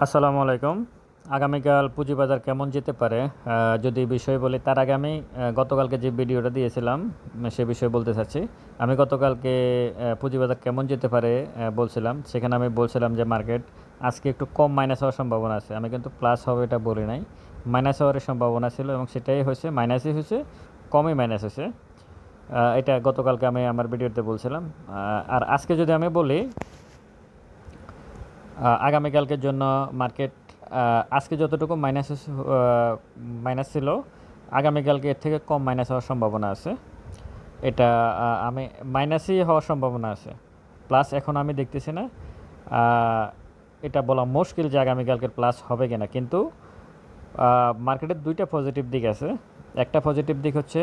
আসসালামু আলাইকুম। আগামীকাল পুঁজিবাজার কেমন যেতে পারে যদি বিষয় বলি তার আগে আমি গতকালকে যে ভিডিওটা দিয়েছিলাম সে বিষয়ে বলতে চাচ্ছি। আমি গতকালকে পুঁজিবাজার কেমন যেতে পারে বলছিলাম। সেখানে আমি বলছিলাম যে মার্কেট আজকে একটু কম মাইনাস হওয়ার সম্ভাবনা আছে। আমি কিন্তু প্লাস হবে এটা বলি নাই। মাইনাস হওয়ার সম্ভাবনা ছিল এবং সেটাই হয়েছে, মাইনাসই হয়েছে, কমই মাইনাস হয়েছে। এটা গতকালকে আমি আমার ভিডিওতে বলছিলাম। আর আজকে যদি আমি বলি আগামীকালকের জন্য মার্কেট আজকে যতটুকু মাইনাস ছিল, আগামীকালকে এর থেকে কম মাইনাস হওয়ার সম্ভাবনা আছে। এটা আমি মাইনাসই হওয়ার সম্ভাবনা আছে, প্লাস এখন আমি দেখতেছি না। এটা বলা মুশকিল যে আগামীকালকের প্লাস হবে কিনা, কিন্তু মার্কেটের দুইটা পজিটিভ দিক আছে। একটা পজিটিভ দিক হচ্ছে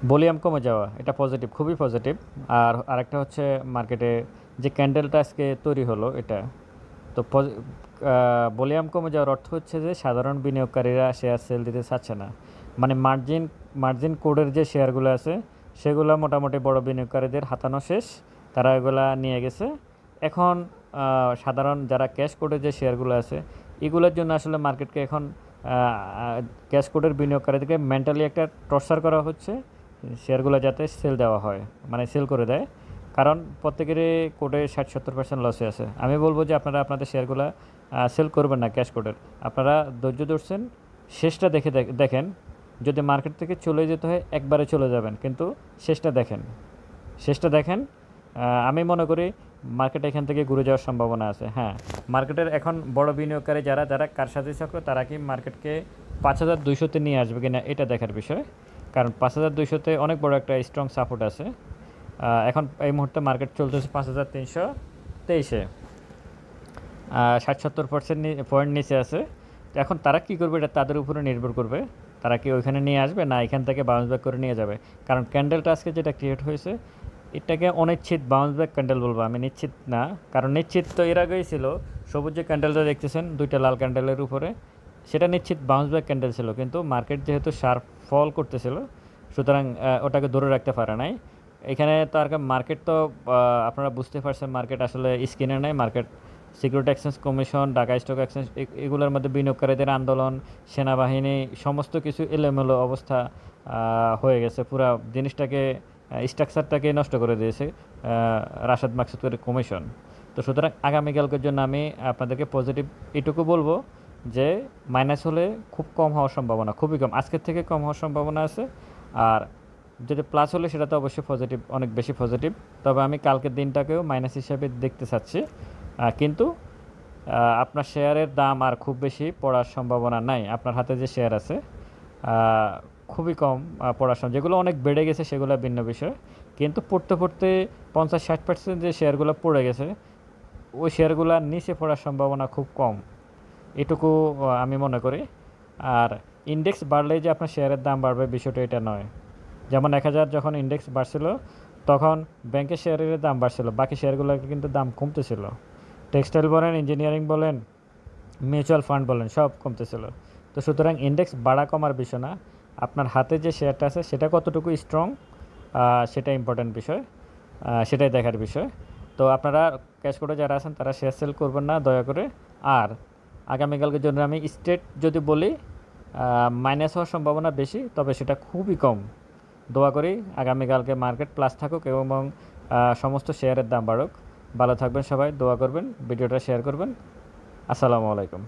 ভলিউম কমে যাওয়া, এটা পজিটিভ, খুবই পজিটিভ। আর আরেকটা হচ্ছে মার্কেটে যে ক্যান্ডেলটা আজকে তৈরি হলো এটা তো ভলিউম কমে যাওয়ার অর্থ হচ্ছে যে সাধারণ বিনিয়োগকারীরা শেয়ার সেল দিতে চাচ্ছে না। মানে মার্জিন কোডের যে শেয়ারগুলো আছে সেগুলো মোটামুটি বড় বিনিয়োগকারীদের হাতানো শেষ, তারা এগুলা নিয়ে গেছে। এখন সাধারণ যারা ক্যাশ কোডের যে শেয়ারগুলো আছে এগুলোর জন্য আসলে মার্কেটকে এখন ক্যাশ কোডের বিনিয়োগকারীদেরকে মেন্টালি একটা টর্চার করা হচ্ছে শেয়ারগুলো যাতে সেল দেওয়া হয়, মানে সেল করে দেয়। কারণ প্রত্যেকেরই কোডে 60-70% লসে আছে। আমি বলবো যে আপনারা আপনাদের শেয়ারগুলো সেল করবেন না ক্যাশ কোডের। আপনারা ধৈর্য ধরছেন, শেষটা দেখেন। যদি মার্কেট থেকে চলে যেতে হয় একবারে চলে যাবেন, কিন্তু শেষটা দেখেন। আমি মনে করি মার্কেট এখান থেকে ঘুরে যাওয়ার সম্ভাবনা আছে। হ্যাঁ, মার্কেটের এখন বড় বিনিয়োগকারী যারা যারা কারসাজি চক্র, তারা কি মার্কেটকে 5200-তে নিয়ে আসবে কিনা এটা দেখার বিষয়। কারণ 5200-তে অনেক বড় একটা স্ট্রং সাপোর্ট আছে। এখন এই মুহূর্তে মার্কেট চলতেছে 5323-এ, 60-70% পয়েন্ট নিচে আছে। তো এখন তারা কী করবে এটা তাদের উপরে নির্ভর করবে। তারা কি ওইখানে নিয়ে আসবে না এখান থেকে বাউন্স ব্যাক করে নিয়ে যাবে। কারণ ক্যান্ডেলটা আজকে যেটা ক্রিয়েট হয়েছে এটাকে অনিশ্চিত বাউন্স ব্যাক ক্যান্ডেল বলবো, আমি নিশ্চিত না। কারণ নিশ্চিত তো এর আগেই ছিল, সবুজ যে ক্যান্ডেলটা দেখতেছেন দুইটা লাল ক্যান্ডেলের উপরে, সেটা নিশ্চিত বাউন্স ব্যাক ক্যান্ডেল ছিল। কিন্তু মার্কেট যেহেতু শার্প ফল করতেছিল, সুতরাং ওটাকে ধরে রাখতে পারে নাই। এখানে তো আর মার্কেট তো আপনারা বুঝতে পারছেন মার্কেট আসলে স্কিনে নেই। Market security exchange commission, Dhaka stock exchange, এগুলোর মধ্যে বিনিয়োগকারীদের আন্দোলন, সেনাবাহিনী, সমস্ত কিছু এলোমেলো অবস্থা হয়ে গেছে। পুরো জিনিসটাকে, স্ট্রাকচারটাকে নষ্ট করে দিয়েছে রাশেদ মাকসুদের কমিশন। তো সুতরাং আগামীকালকের জন্য আমি আপনাদেরকে পজিটিভ এটুকু বলবো যে মাইনাস হলে খুব কম হওয়ার সম্ভাবনা, খুবই কম, আজকের থেকে কম হওয়ার সম্ভাবনা আছে। আর যদি প্লাস হলে সেটা তো অবশ্যই পজিটিভ, অনেক বেশি পজিটিভ। তবে আমি কালকের দিনটাকেও মাইনাস হিসাবে দেখতে চাচ্ছি। কিন্তু আপনার শেয়ারের দাম আর খুব বেশি পড়ার সম্ভাবনা নাই। আপনার হাতে যে শেয়ার আছে খুবই কম পড়ার সম্ভাবনা, যেগুলো অনেক বেড়ে গেছে সেগুলো ভিন্ন বিষয়। কিন্তু পড়তে পড়তে 50-60% যে শেয়ারগুলো পড়ে গেছে ওই শেয়ারগুলোর নিচে পড়ার সম্ভাবনা খুব কম, এটুকু আমি মনে করি। আর ইন্ডেক্স বাড়লেই যে আপনার শেয়ারের দাম বাড়বে বিষয়টা এটা নয়। যেমন 1000 যখন ইন্ডেক্স বাড়ছিল তখন ব্যাংকের শেয়ারের দাম বাড়ছিল, বাকি শেয়ারগুলোর কিন্তু দাম কমতেছিল। টেক্সটাইল বলেন, ইঞ্জিনিয়ারিং বলেন, মিউচুয়াল ফান্ড বলেন, সব কমতেছিল। তো সুতরাং ইন্ডেক্স বাড়া কমার বিষয় না, আপনার হাতে যে শেয়ারটা আছে সেটা কতটুকু স্ট্রং, সেটা ইম্পর্ট্যান্ট বিষয়, সেটাই দেখার বিষয়। তো আপনারা ক্যাশ কোডে যারা আছেন তারা শেয়ার সেল করবেন না দয়া করে। আর আগামীকালকের জন্য আমি স্টেট যদি বলি মাইনাস হওয়ার সম্ভাবনা বেশি, তবে সেটা খুবই কম। দোয়া করি আগামীকালকে মার্কেট প্লাস থাকুক এবং সমস্ত শেয়ারের দাম বাড়ুক। ভালো থাকবেন সবাই, দোয়া করবেন, ভিডিওটা শেয়ার করবেন। আসসালামু আলাইকুম।